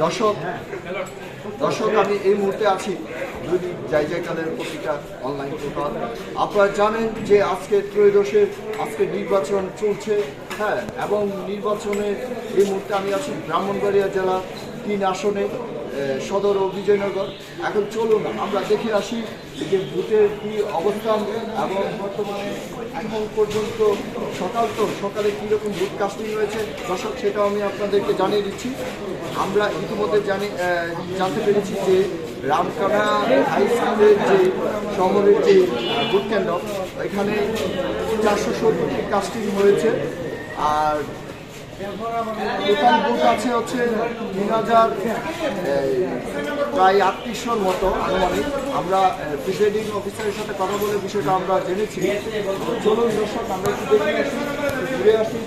দর্শক দর্শক আমি এই মুহূর্তে আছি দৈনিক জায়জাকালের পত্রিকা অনলাইন পোর্টাল। আপনারা জানেন যে আজকে ত্রয়োদশের আজকে নির্বাচন চলছে, হ্যাঁ, এবং নির্বাচনে এই মুহূর্তে আমি আছি ব্রাহ্মণবাড়িয়া জেলা 3 আসনে, সদর ও বিজয়নগর। এখন চলুন আমরা দেখে আসি যে ভোটের কী অবস্থান এবং বর্তমানে এখন পর্যন্ত সকালে কীরকম ভোট কাস্টিং হয়েছে দর্শক, সেটাও আমি আপনাদেরকে জানিয়ে দিচ্ছি। আমরা ইতিমধ্যে জানতে পেরেছি যে রামকানা হাই স্কুলের যে শহরের যে ভোট কেন্দ্র, এখানে 470টি কাস্টিং হয়েছে, আর টোটাল ভোট আছে হচ্ছে 3000, প্রায় 3800-র মতো আনুমানিক। আমরা প্রিসাইডিং অফিসারের সাথে কথা বলে বিষয়টা আমরা জেনেছি। চলুন দর্শক আমরা একটু দেখে আসি, ঘুরে আসি।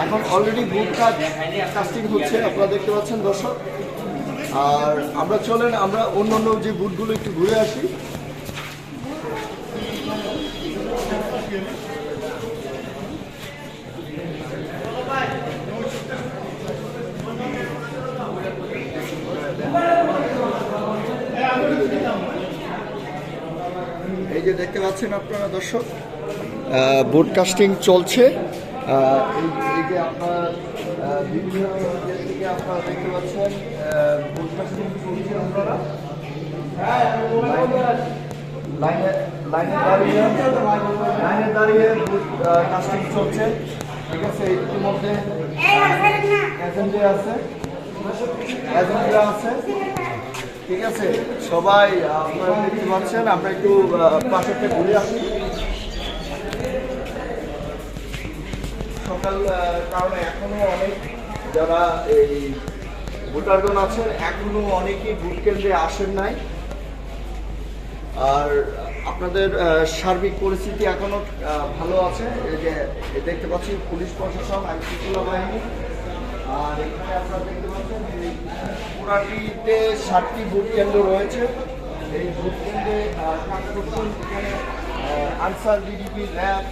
এখন অলরেডি ভোট কাস্টিং হচ্ছে, আপনারা দেখতে পাচ্ছেন দর্শক। আর আমরা চলেন আমরা অন্য যে বুথগুলো একটু ঘুরে আসি। এই যে দেখতে পাচ্ছেন আপনারা দর্শক, ব্রডকাস্টিং চলছে। এই যে আপনার বিভিন্ন থেকে আপনারা দেখতে পাচ্ছেন ব্রডকাস্টিং চলছে। আপনারা লাইনে দাঁড়িয়ে ব্রডকাস্টিং চলছে, ঠিক আছে। ইতিমধ্যে এজেন্টরা আছে, ঠিক আছে। সবাই আপনারা দেখতে পাচ্ছেন। আমরা একটু পাশেরটা ঘুরে আসি। সকাল কারণে এখনো অনেক যারা এই ভোটারগণ আছেন এখনো অনেকেই ভোট কেন্দ্রে আসেন নাই। আর আপনাদের সার্বিক পরিস্থিতি এখনো ভালো আছে। এই যে দেখতে পাচ্ছি পুলিশ প্রশাসন, আইন শৃঙ্খলা বাহিনী। আর এখানে আপনারা দেখতে পাচ্ছেন পুরাটিতে 7টি ভোট কেন্দ্র রয়েছে। এই ভোট কেন্দ্রে কাজ করছেন এখানে আনসার, বিডিপি, র্যাব